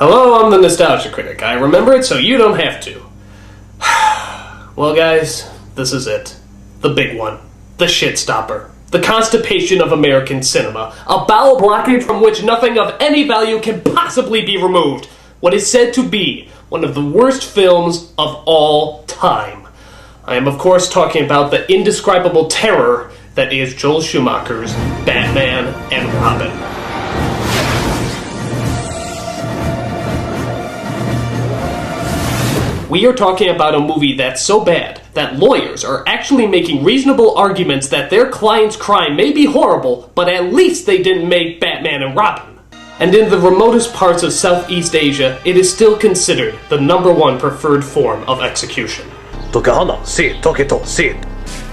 Hello, I'm the Nostalgia Critic. I remember it so you don't have to. Well, guys, this is it. The big one. The shit-stopper. The constipation of American cinema. A bowel blockage from which nothing of any value can possibly be removed. What is said to be one of the worst films of all time. I am, of course, talking about the indescribable terror that is Joel Schumacher's Batman and Robin. We are talking about a movie that's so bad that lawyers are actually making reasonable arguments that their client's crime may be horrible, but at least they didn't make Batman and Robin. And in the remotest parts of Southeast Asia, it is still considered the #1 preferred form of execution.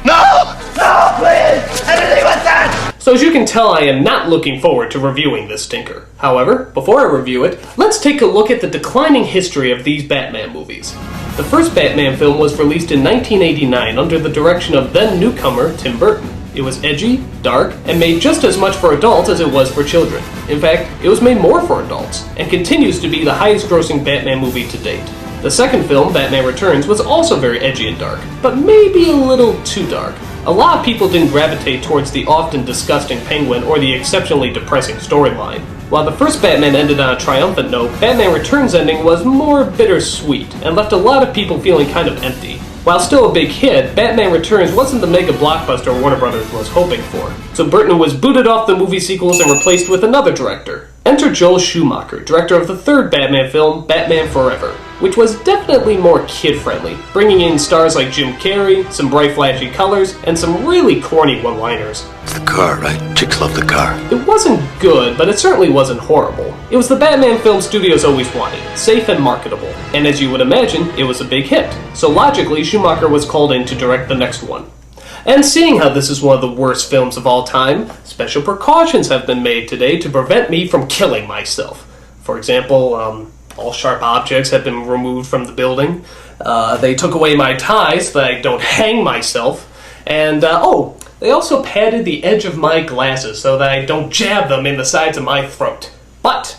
No! No, please! Anything but that! So as you can tell, I am not looking forward to reviewing this stinker. However, before I review it, let's take a look at the declining history of these Batman movies. The first Batman film was released in 1989 under the direction of then-newcomer Tim Burton. It was edgy, dark, and made just as much for adults as it was for children. In fact, it was made more for adults, and continues to be the highest-grossing Batman movie to date. The second film, Batman Returns, was also very edgy and dark, but maybe a little too dark. A lot of people didn't gravitate towards the often disgusting Penguin or the exceptionally depressing storyline. While the first Batman ended on a triumphant note, Batman Returns' ending was more bittersweet, and left a lot of people feeling kind of empty. While still a big hit, Batman Returns wasn't the mega blockbuster Warner Brothers was hoping for. So Burton was booted off the movie sequels and replaced with another director. Enter Joel Schumacher, director of the third Batman film, Batman Forever, which was definitely more kid-friendly, bringing in stars like Jim Carrey, some bright flashy colors, and some really corny one-liners. It's the car, right? Chicks love the car. It wasn't good, but it certainly wasn't horrible. It was the Batman film studios always wanted, safe and marketable. And as you would imagine, it was a big hit. So logically, Schumacher was called in to direct the next one. And seeing how this is one of the worst films of all time, special precautions have been made today to prevent me from killing myself. For example, all sharp objects have been removed from the building. They took away my tie so that I don't hang myself. And, they also padded the edge of my glasses so that I don't jab them in the sides of my throat. But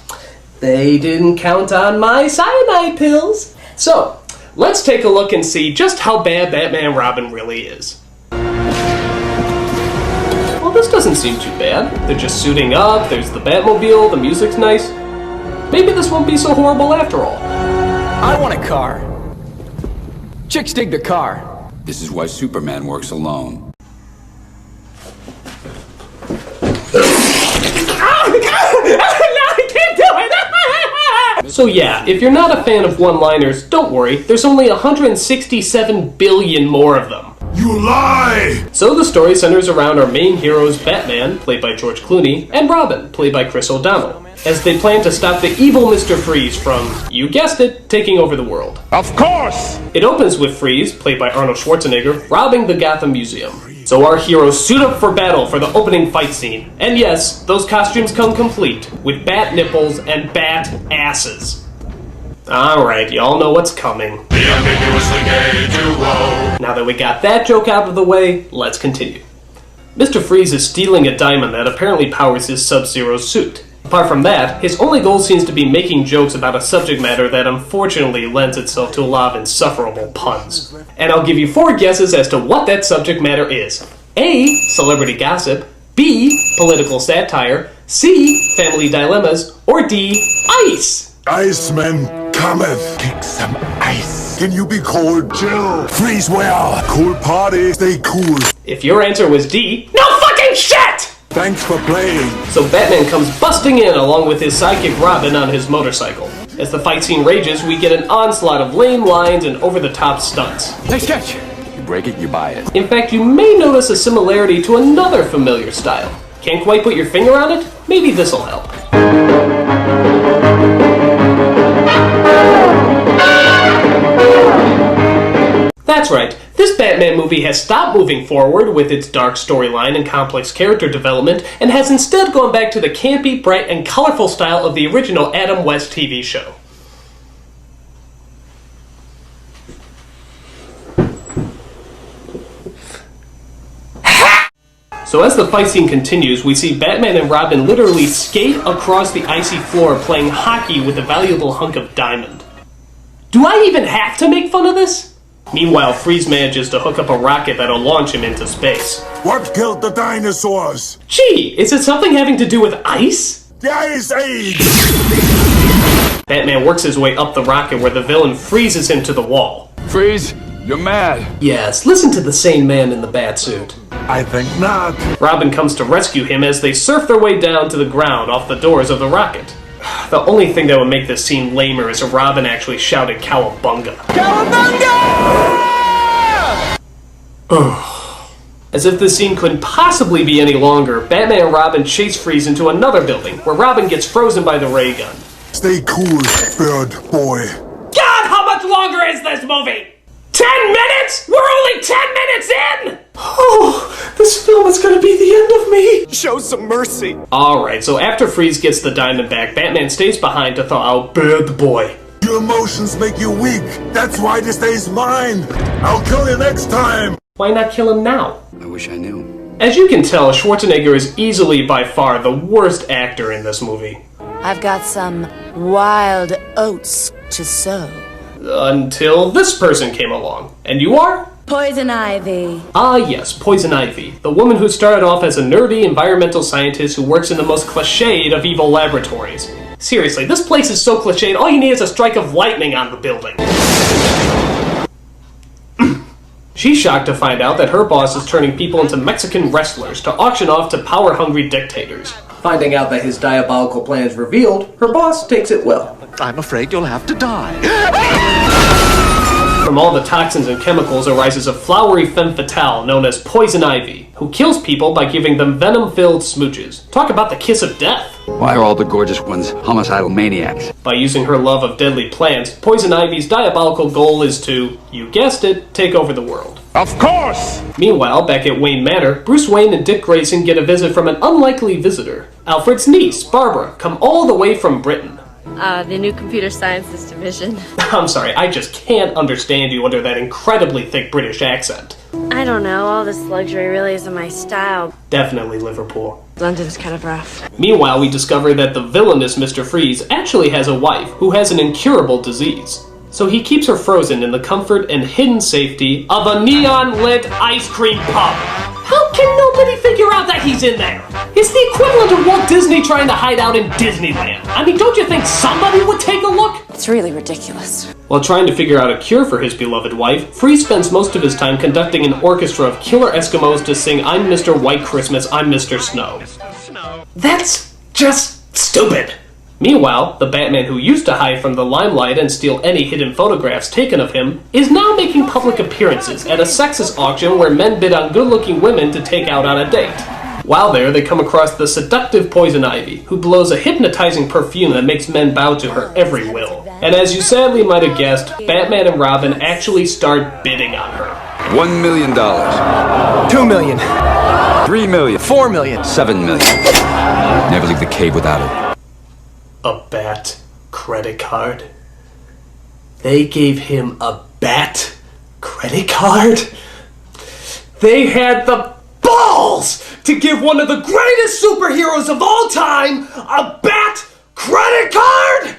they didn't count on my cyanide pills. So, let's take a look and see just how bad Batman and Robin really is. Well, this doesn't seem too bad. They're just suiting up, there's the Batmobile, the music's nice. Maybe this won't be so horrible after all. I want a car. Chicks dig the car. This is why Superman works alone. So yeah, if you're not a fan of one-liners, don't worry, there's only 167 billion more of them. You lie! So the story centers around our main heroes Batman, played by George Clooney, and Robin, played by Chris O'Donnell, as they plan to stop the evil Mr. Freeze from, you guessed it, taking over the world. Of course! It opens with Freeze, played by Arnold Schwarzenegger, robbing the Gotham Museum. So our heroes suit up for battle for the opening fight scene. And yes, those costumes come complete, with bat nipples and bat asses. Alright, y'all know what's coming. The ambiguously gay duo. Now that we got that joke out of the way, let's continue. Mr. Freeze is stealing a diamond that apparently powers his Sub-Zero suit. Apart from that, his only goal seems to be making jokes about a subject matter that unfortunately lends itself to a lot of insufferable puns. And I'll give you 4 guesses as to what that subject matter is. A. Celebrity gossip. B. Political satire. C. Family dilemmas. Or D. Ice! Iceman cometh. Kick some ice. Can you be cold? Chill. Freeze well. Cool party. Stay cool. If your answer was D, no fucking shit! Thanks for playing. So Batman comes busting in along with his sidekick Robin on his motorcycle. As the fight scene rages, we get an onslaught of lame lines and over-the-top stunts. Nice catch. You break it, you buy it. In fact, you may notice a similarity to another familiar style. Can't quite put your finger on it? Maybe this'll help. That's right, this Batman movie has stopped moving forward with its dark storyline and complex character development, and has instead gone back to the campy, bright, and colorful style of the original Adam West TV show. So So as the fight scene continues, we see Batman and Robin literally skate across the icy floor playing hockey with a valuable hunk of diamond. Do I even have to make fun of this? Meanwhile, Freeze manages to hook up a rocket that'll launch him into space. What killed the dinosaurs? Gee, is it something having to do with ice? The Ice Age! Batman works his way up the rocket where the villain freezes him to the wall. Freeze, you're mad. Yes, listen to the sane man in the Batsuit. I think not. Robin comes to rescue him as they surf their way down to the ground off the doors of the rocket. The only thing that would make this scene lamer is if Robin actually shouted Cowabunga. Cowabunga! As if this scene couldn't possibly be any longer, Batman and Robin chase Freeze into another building, where Robin gets frozen by the ray gun. Stay cool, bird boy. God, how much longer is this movie? 10 minutes? We're only 10 minutes in! Oh, this film is gonna be the end of me. Show some mercy. Alright, so after Freeze gets the diamond back, Batman stays behind to thaw out Bad Boy. Your emotions make you weak. That's why this day's mine. I'll kill you next time. Why not kill him now? I wish I knew. As you can tell, Schwarzenegger is easily by far the worst actor in this movie. I've got some wild oats to sow. Until this person came along. And you are? Poison ivy. Ah yes, Poison Ivy, the woman who started off as a nerdy environmental scientist who works in the most cliched of evil laboratories. Seriously, this place is so cliched, all you need is a strike of lightning on the building. She's shocked to find out that her boss is turning people into Mexican wrestlers to auction off to power-hungry dictators. Finding out that his diabolical plan is revealed, her boss takes it well. I'm afraid you'll have to die. From all the toxins and chemicals arises a flowery femme fatale known as Poison Ivy, who kills people by giving them venom-filled smooches. Talk about the kiss of death! Why are all the gorgeous ones homicidal maniacs? By using her love of deadly plants, Poison Ivy's diabolical goal is to, you guessed it, take over the world. Of course! Meanwhile, back at Wayne Manor, Bruce Wayne and Dick Grayson get a visit from an unlikely visitor. Alfred's niece, Barbara, come all the way from Britain. The new computer sciences division. I'm sorry, I just can't understand you under that incredibly thick British accent. I don't know, all this luxury really isn't my style. Definitely Liverpool. London's kind of rough. Meanwhile, we discover that the villainous Mr. Freeze actually has a wife who has an incurable disease. So he keeps her frozen in the comfort and hidden safety of a neon-lit ice cream pub. How can nobody figure out that he's in there? It's the equivalent of Walt Disney trying to hide out in Disneyland. I mean, don't you think somebody would take a look? It's really ridiculous. While trying to figure out a cure for his beloved wife, Freeze spends most of his time conducting an orchestra of killer Eskimos to sing I'm Mr. White Christmas, I'm Mr. Snow. That's just stupid. Meanwhile, the Batman who used to hide from the limelight and steal any hidden photographs taken of him is now making public appearances at a sexist auction where men bid on good-looking women to take out on a date. While there, they come across the seductive Poison Ivy, who blows a hypnotizing perfume that makes men bow to her every will. And as you sadly might have guessed, Batman and Robin actually start bidding on her. $1 million. 2 million. 3 million. 4 million. 7 million. Never leave the cave without it. A Bat credit card? They gave him a Bat credit card? They had the balls to give one of the greatest superheroes of all time a Bat credit card?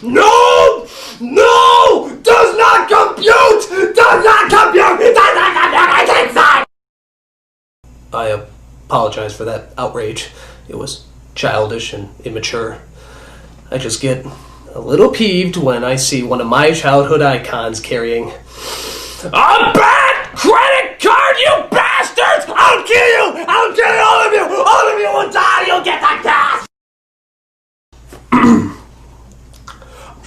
No! No! Does not compute! Does not compute! It does not compute! I can't sign! I apologize for that outrage. It was childish and immature. I just get a little peeved when I see one of my childhood icons carrying a Bat credit card, you bastards! I'll kill you! I'll kill all of you! All of you will die! You'll get the gas!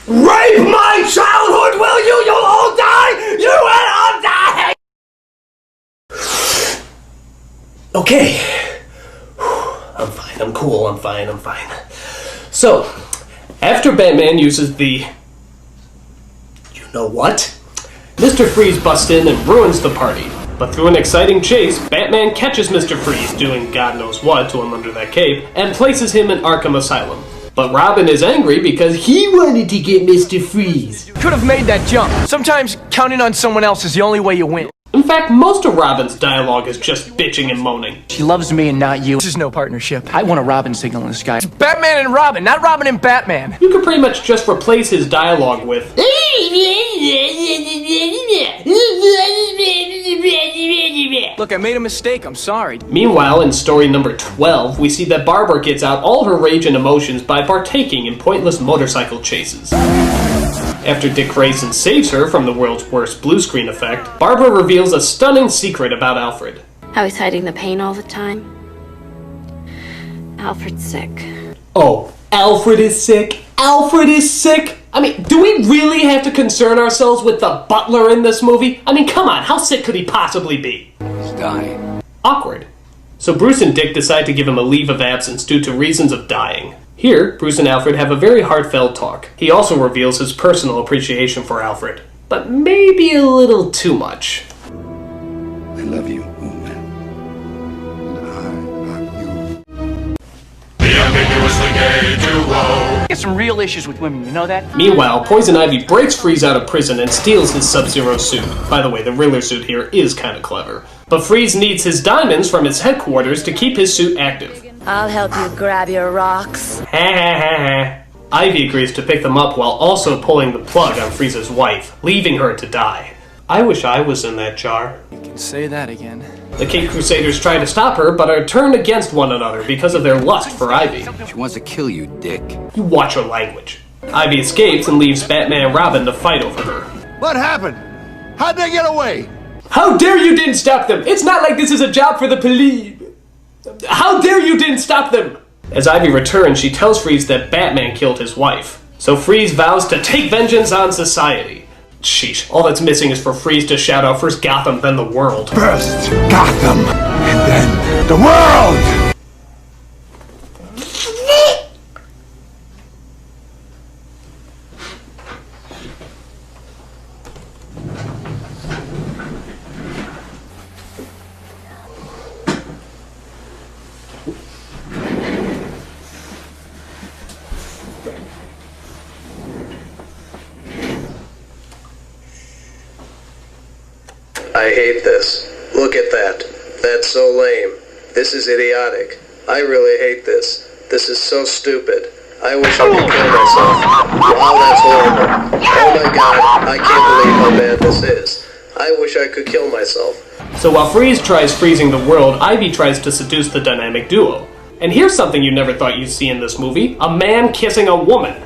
Rape my childhood, will you? You'll all die! You will all die! Okay. I'm fine, I'm cool, I'm fine. So, after Batman uses the you-know-what, Mr. Freeze busts in and ruins the party. But through an exciting chase, Batman catches Mr. Freeze, doing God knows what to him under that cape, and places him in Arkham Asylum. But Robin is angry because he wanted to get Mr. Freeze. Could have made that jump. Sometimes counting on someone else is the only way you win. In fact, most of Robin's dialogue is just bitching and moaning. She loves me and not you. This is no partnership. I want a Robin signal in the sky. It's Batman and Robin, not Robin and Batman. You could pretty much just replace his dialogue with Look, I made a mistake. I'm sorry. Meanwhile, in story number 12, we see that Barbara gets out all her rage and emotions by partaking in pointless motorcycle chases. After Dick Grayson saves her from the world's worst blue screen effect, Barbara reveals a stunning secret about Alfred. How he's hiding the pain all the time. Alfred's sick. Oh, Alfred is sick? Alfred is sick? I mean, do we really have to concern ourselves with the butler in this movie? I mean, come on, how sick could he possibly be? He's dying. Awkward. So Bruce and Dick decide to give him a leave of absence due to reasons of dying. Here, Bruce and Alfred have a very heartfelt talk. He also reveals his personal appreciation for Alfred, but maybe a little too much. I love you, old man. I love you. The ambiguously gay duo. Get some real issues with women, you know that? Meanwhile, Poison Ivy breaks Freeze out of prison and steals his Sub-Zero suit. By the way, the Riddler suit here is kinda clever. But Freeze needs his diamonds from his headquarters to keep his suit active. I'll help you grab your rocks. Ha ha ha ha. Ivy agrees to pick them up while also pulling the plug on Frieza's wife, leaving her to die. I wish I was in that jar. You can say that again. The Caped Crusaders try to stop her, but are turned against one another because of their lust for Ivy. She wants to kill you, Dick. You watch your language. Ivy escapes and leaves Batman and Robin to fight over her. What happened? How'd they get away? How dare you didn't stop them! It's not like this is a job for the police! How dare you didn't stop them! As Ivy returns, she tells Freeze that Batman killed his wife. So Freeze vows to take vengeance on society. Sheesh, all that's missing is for Freeze to shout out first Gotham, then the world. First Gotham, and then the world! I hate this. Look at that. That's so lame. This is idiotic. I really hate this. This is so stupid. I wish I could kill myself. Wow, that's horrible. Oh my god, I can't believe how bad this is. I wish I could kill myself. So while Freeze tries freezing the world, Ivy tries to seduce the dynamic duo. And here's something you never thought you'd see in this movie: a man kissing a woman.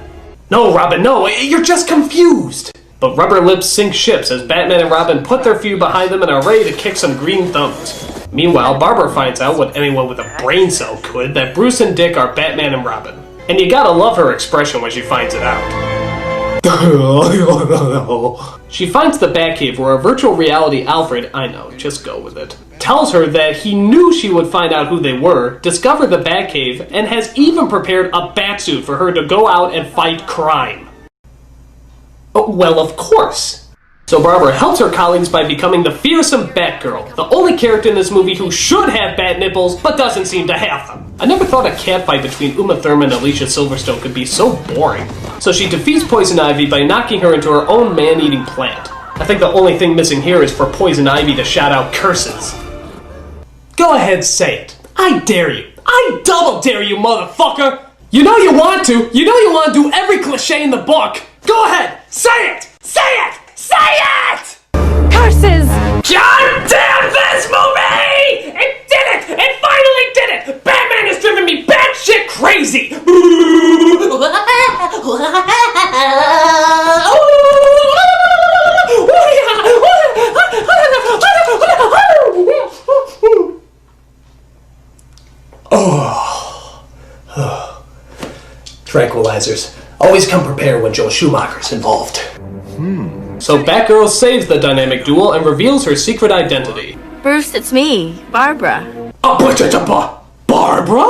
No, Robin, no, you're just confused! But rubber lips sink ships as Batman and Robin put their feud behind them and are ready to kick some green thumbs. Meanwhile, Barbara finds out what anyone with a brain cell could, that Bruce and Dick are Batman and Robin. And you gotta love her expression when she finds it out. She finds the Batcave where a virtual reality Alfred, I know, just go with it, tells her that he knew she would find out who they were, discover the Batcave, and has even prepared a batsuit for her to go out and fight crime. Oh, well, of course. So Barbara helps her colleagues by becoming the fearsome Batgirl, the only character in this movie who should have bat nipples, but doesn't seem to have them. I never thought a catfight between Uma Thurman and Alicia Silverstone could be so boring. So she defeats Poison Ivy by knocking her into her own man-eating plant. I think the only thing missing here is for Poison Ivy to shout out curses. Go ahead, say it. I dare you. I double dare you, motherfucker! You know you want to. You know you want to do every cliche in the book. Go ahead, say it! Say it! Say it! Curses! God damn this movie! It did it! It finally did it! Batman has driven me batshit crazy! Tranquilizers. Always come prepared when Joel Schumacher's involved. So Batgirl saves the dynamic duo and reveals her secret identity. Bruce, it's me, Barbara. Barbara?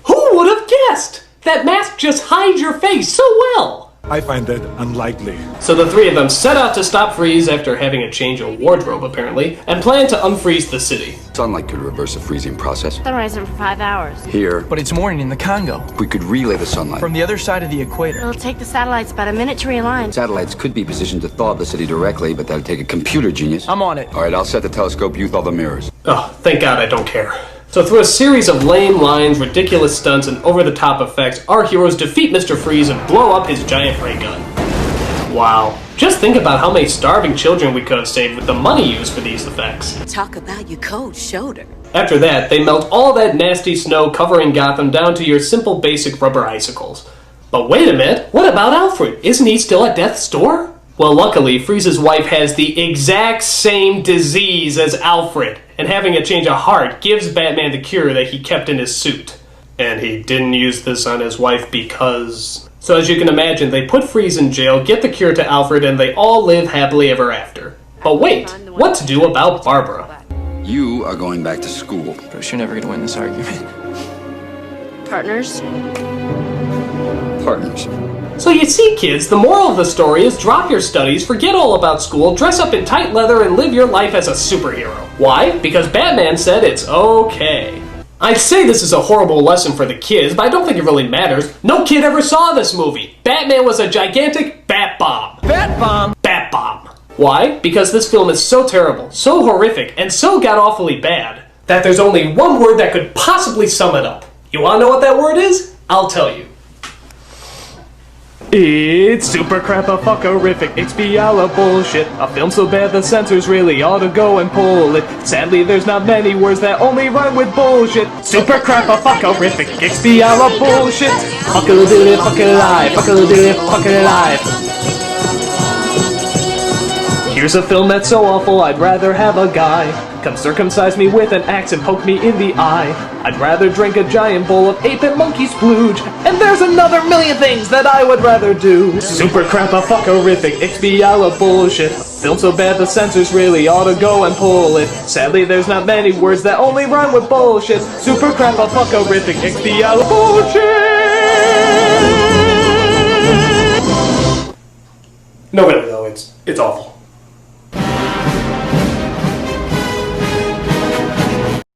Who would have guessed? That mask just hides your face so well. I find that unlikely. So the three of them set out to stop Freeze after having a change of wardrobe, apparently, and plan to unfreeze the city. Sunlight could reverse the freezing process. Sunrise in for 5 hours. Here, But it's morning in the Congo. we could relay the sunlight. From the other side of the equator. It'll take the satellites about a minute to realign. Satellites could be positioned to thaw the city directly, but that'd take a computer genius. I'm on it. All right, I'll set the telescope, you thaw the mirrors. Oh, thank God I don't care. So through a series of lame lines, ridiculous stunts, and over-the-top effects, our heroes defeat Mr. Freeze and blow up his giant ray gun. Wow. Just think about how many starving children we could have saved with the money used for these effects. Talk about your cold shoulder. After that, they melt all that nasty snow covering Gotham down to your simple basic rubber icicles. But wait a minute, what about Alfred? Isn't he still at death's door? Well, luckily, Freeze's wife has the exact same disease as Alfred, and having a change of heart gives Batman the cure that he kept in his suit. And he didn't use this on his wife because... So as you can imagine, they put Freeze in jail, get the cure to Alfred, and they all live happily ever after. But wait, what to do about Barbara? You are going back to school. Bruce, you're never gonna win this argument. Partners? Partners. So you see, kids, the moral of the story is drop your studies, forget all about school, dress up in tight leather, and live your life as a superhero. Why? Because Batman said it's okay. I'd say this is a horrible lesson for the kids, but I don't think it really matters. No kid ever saw this movie. Batman was a gigantic bat bomb. Bat bomb! Bat bomb. Why? Because this film is so terrible, so horrific, and so god-awfully bad, that there's only one word that could possibly sum it up. You wanna know what that word is? I'll tell you. It's super crap-a-fuckerific, XBL bullshit. A film so bad the censors really ought to go and pull it. Sadly, there's not many words that only rhyme with bullshit. Super crap-a-fuckerific, XBL bullshit. Fuck-a-little, fuck-a-life, fuck-a-little, fuck-a-life. Here's a film that's so awful, I'd rather have a guy come circumcise me with an axe and poke me in the eye. I'd rather drink a giant bowl of ape and monkey splooge. And there's another million things that I would rather do. Super crap-a-fuckerific, XBL bullshit. Film so bad the censors really ought to go and pull it. Sadly, there's not many words that only rhyme with bullshit. Super crap-a-fuckerific, XBL bullshit. No, really though, it's awful.